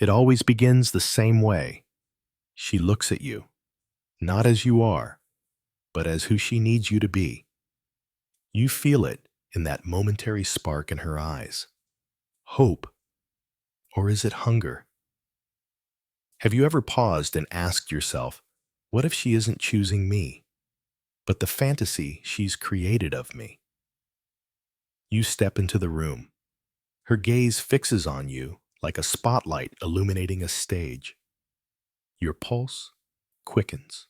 It always begins the same way. She looks at you, not as you are, but as who she needs you to be. You feel it in that momentary spark in her eyes. Hope, or is it hunger? Have you ever paused and asked yourself, what if she isn't choosing me, but the fantasy she's created of me? You step into the room. Her gaze fixes on you like a spotlight illuminating a stage. Your pulse quickens.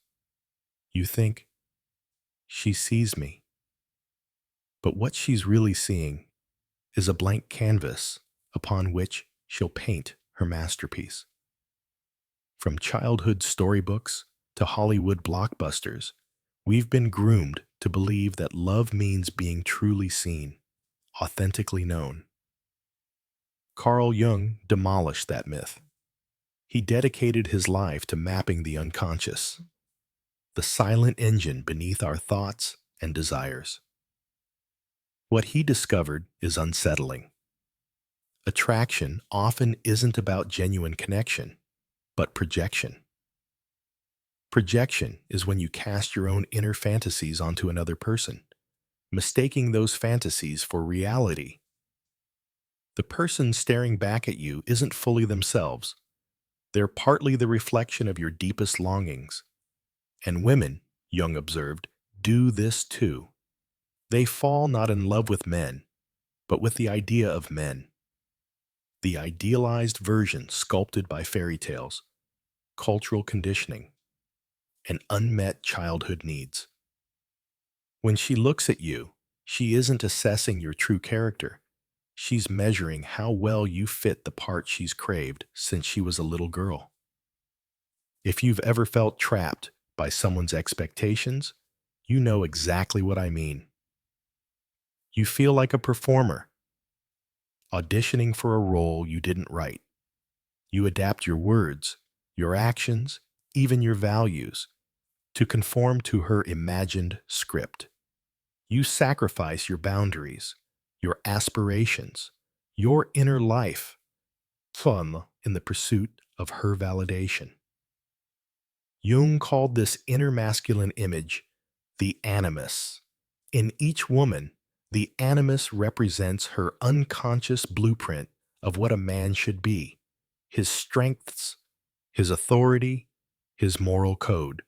You think, she sees me. But what she's really seeing is a blank canvas upon which she'll paint her masterpiece. From childhood storybooks to Hollywood blockbusters, we've been groomed to believe that love means being truly seen, authentically known. Carl Jung demolished that myth. He dedicated his life to mapping the unconscious, the silent engine beneath our thoughts and desires. What he discovered is unsettling. Attraction often isn't about genuine connection, but projection. Projection is when you cast your own inner fantasies onto another person, mistaking those fantasies for reality. The person staring back at you isn't fully themselves. They're partly the reflection of your deepest longings. And women, Jung observed, do this too. They fall not in love with men, but with the idea of men. The idealized version sculpted by fairy tales, cultural conditioning, and unmet childhood needs. When she looks at you, she isn't assessing your true character. She's measuring how well you fit the part she's craved since she was a little girl. If you've ever felt trapped by someone's expectations, you know exactly what I mean. You feel like a performer, auditioning for a role you didn't write. You adapt your words, your actions, even your values, to conform to her imagined script. You sacrifice your boundaries, your aspirations, your inner life, fun in the pursuit of her validation. Jung called this inner masculine image the animus. In each woman, the animus represents her unconscious blueprint of what a man should be, his strengths, his authority, his moral code.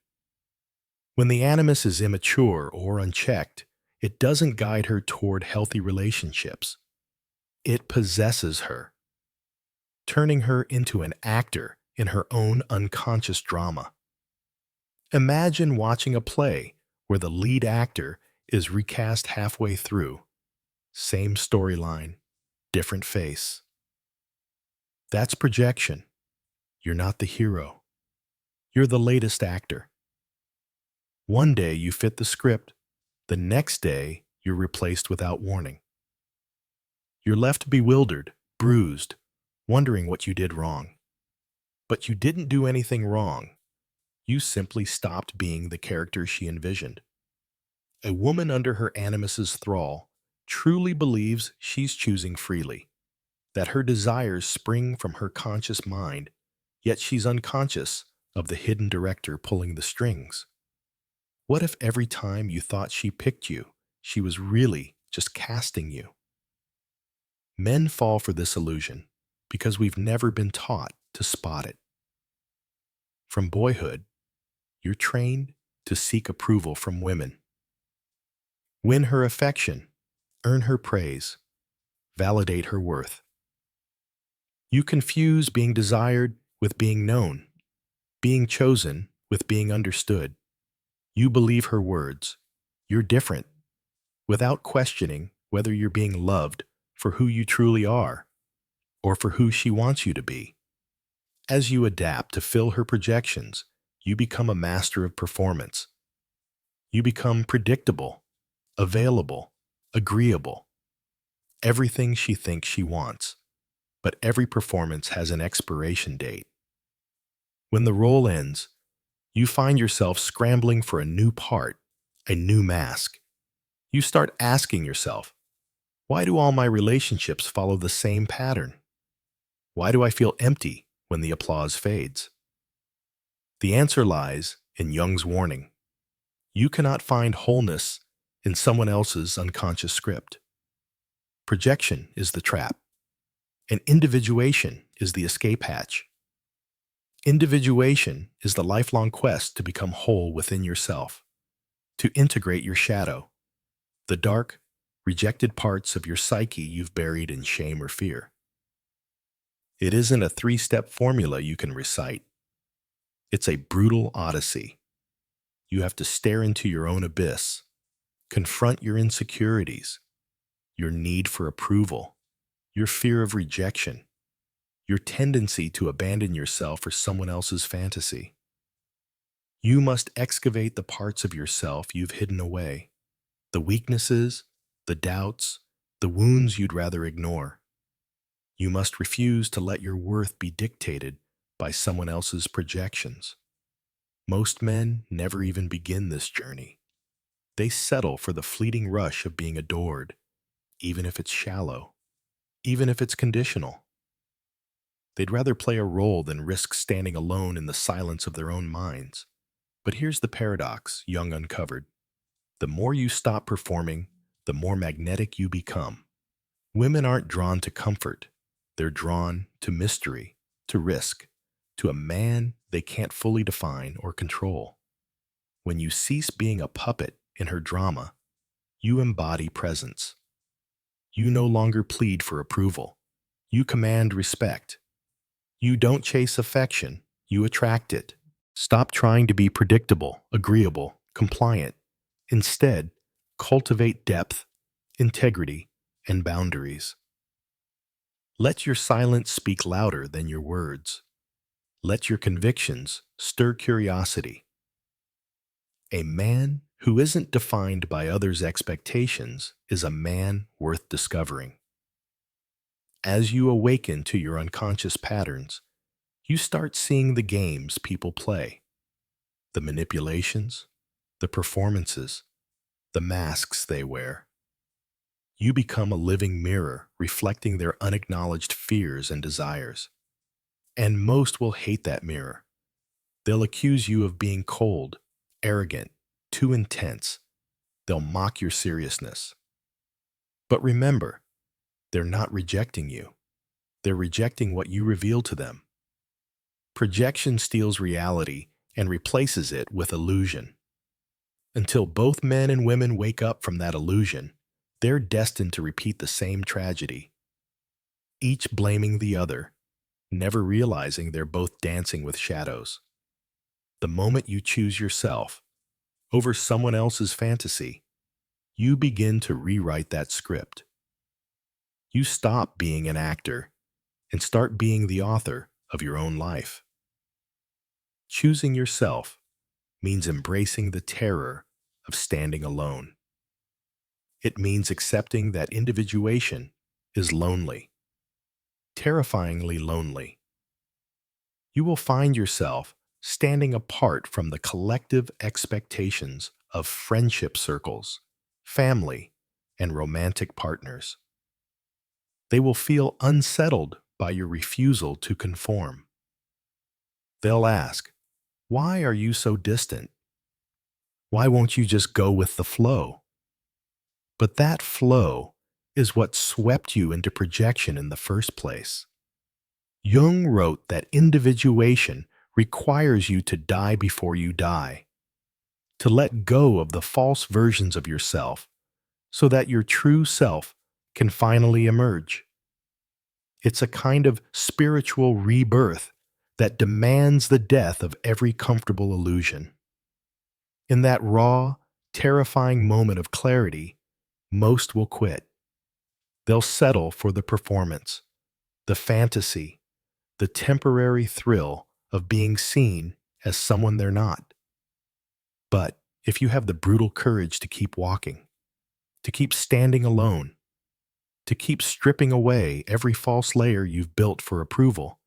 When the animus is immature or unchecked, it doesn't guide her toward healthy relationships. It possesses her, turning her into an actor in her own unconscious drama. Imagine watching a play where the lead actor is recast halfway through. Same storyline, different face. That's projection. You're not the hero. You're the latest actor. One day you fit the script. The next day you're replaced without warning. You're left bewildered, bruised, wondering what you did wrong. But you didn't do anything wrong. You simply stopped being the character she envisioned. A woman under her animus's thrall truly believes she's choosing freely, that her desires spring from her conscious mind, yet she's unconscious of the hidden director pulling the strings. What if every time you thought she picked you, she was really just casting you? Men fall for this illusion because we've never been taught to spot it. From boyhood, you're trained to seek approval from women. Win her affection, earn her praise, validate her worth. You confuse being desired with being known, being chosen with being understood. You believe her words. You're different, without questioning whether you're being loved for who you truly are or for who she wants you to be. As you adapt to fill her projections, you become a master of performance. You become predictable, available, agreeable. Everything she thinks she wants, but every performance has an expiration date. When the role ends, you find yourself scrambling for a new part, a new mask. You start asking yourself, why do all my relationships follow the same pattern? Why do I feel empty when the applause fades? The answer lies in Jung's warning. You cannot find wholeness in someone else's unconscious script. Projection is the trap, and individuation is the escape hatch. Individuation is the lifelong quest to become whole within yourself, to integrate your shadow, the dark, rejected parts of your psyche you've buried in shame or fear. It isn't a three-step formula you can recite. It's a brutal odyssey. You have to stare into your own abyss, confront your insecurities, your need for approval, your fear of rejection, your tendency to abandon yourself for someone else's fantasy. You must excavate the parts of yourself you've hidden away, the weaknesses, the doubts, the wounds you'd rather ignore. You must refuse to let your worth be dictated by someone else's projections. Most men never even begin this journey. They settle for the fleeting rush of being adored, even if it's shallow, even if it's conditional. They'd rather play a role than risk standing alone in the silence of their own minds. But here's the paradox Jung uncovered. The more you stop performing, the more magnetic you become. Women aren't drawn to comfort. They're drawn to mystery, to risk, to a man they can't fully define or control. When you cease being a puppet in her drama, you embody presence. You no longer plead for approval. You command respect. You don't chase affection, you attract it. Stop trying to be predictable, agreeable, compliant. Instead, cultivate depth, integrity, and boundaries. Let your silence speak louder than your words. Let your convictions stir curiosity. A man who isn't defined by others' expectations is a man worth discovering. As you awaken to your unconscious patterns, you start seeing the games people play, the manipulations, the performances, the masks they wear. You become a living mirror reflecting their unacknowledged fears and desires. And most will hate that mirror. They'll accuse you of being cold, arrogant, too intense. They'll mock your seriousness. But remember, they're not rejecting you. They're rejecting what you reveal to them. Projection steals reality and replaces it with illusion. Until both men and women wake up from that illusion, they're destined to repeat the same tragedy, each blaming the other, never realizing they're both dancing with shadows. The moment you choose yourself over someone else's fantasy, you begin to rewrite that script. You stop being an actor and start being the author of your own life. Choosing yourself means embracing the terror of standing alone. It means accepting that individuation is lonely, terrifyingly lonely. You will find yourself standing apart from the collective expectations of friendship circles, family, and romantic partners. They will feel unsettled by your refusal to conform. They'll ask, "Why are you so distant? Why won't you just go with the flow?" But that flow is what swept you into projection in the first place. Jung wrote that individuation requires you to die before you die, to let go of the false versions of yourself so that your true self can finally emerge. It's a kind of spiritual rebirth that demands the death of every comfortable illusion. In that raw, terrifying moment of clarity, most will quit. They'll settle for the performance, the fantasy, the temporary thrill of being seen as someone they're not. But if you have the brutal courage to keep walking, to keep standing alone, to keep stripping away every false layer you've built for approval,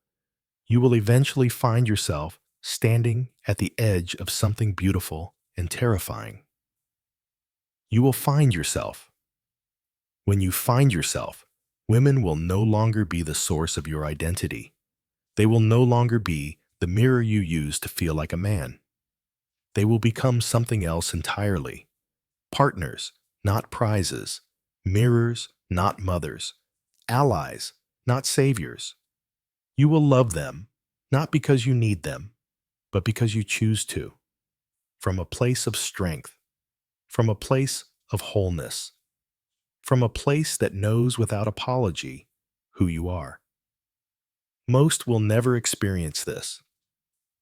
you will eventually find yourself standing at the edge of something beautiful and terrifying. You will find yourself. When you find yourself, women will no longer be the source of your identity. They will no longer be the mirror you use to feel like a man. They will become something else entirely. Partners, not prizes. Mirrors, not mothers. Allies, not saviors. You will love them, not because you need them, but because you choose to. From a place of strength, from a place of wholeness, from a place that knows without apology who you are. Most will never experience this,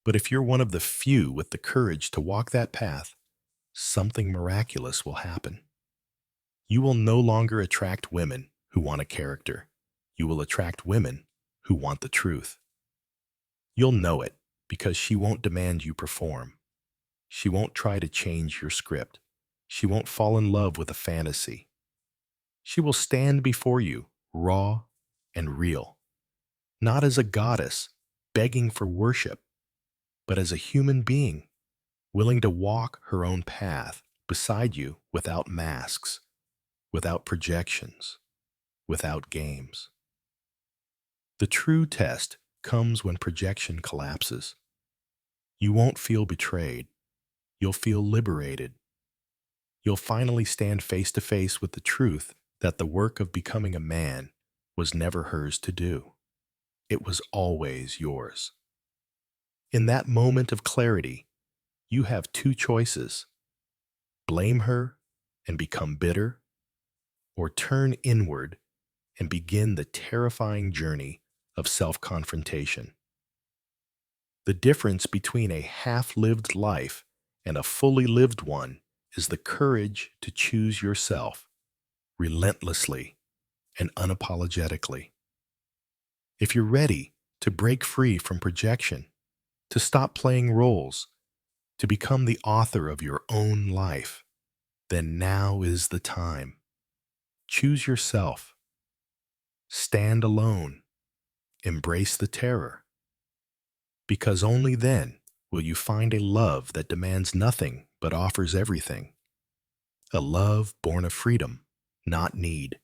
but if you're one of the few with the courage to walk that path, something miraculous will happen. You will no longer attract women who want a character. You will attract women who want the truth. You'll know it because she won't demand you perform. She won't try to change your script. She won't fall in love with a fantasy. She will stand before you, raw and real, not as a goddess begging for worship, but as a human being, willing to walk her own path beside you without masks, without projections, without games. The true test comes when projection collapses. You won't feel betrayed. You'll feel liberated. You'll finally stand face to face with the truth that the work of becoming a man was never hers to do. It was always yours. In that moment of clarity, you have two choices: blame her and become bitter, or turn inward and begin the terrifying journey of self-confrontation. The difference between a half-lived life and a fully lived one is the courage to choose yourself relentlessly and unapologetically. If you're ready to break free from projection, to stop playing roles, to become the author of your own life, then now is the time. Choose yourself. Stand alone. Embrace the terror. Because only then will you find a love that demands nothing but offers everything. A love born of freedom, not need.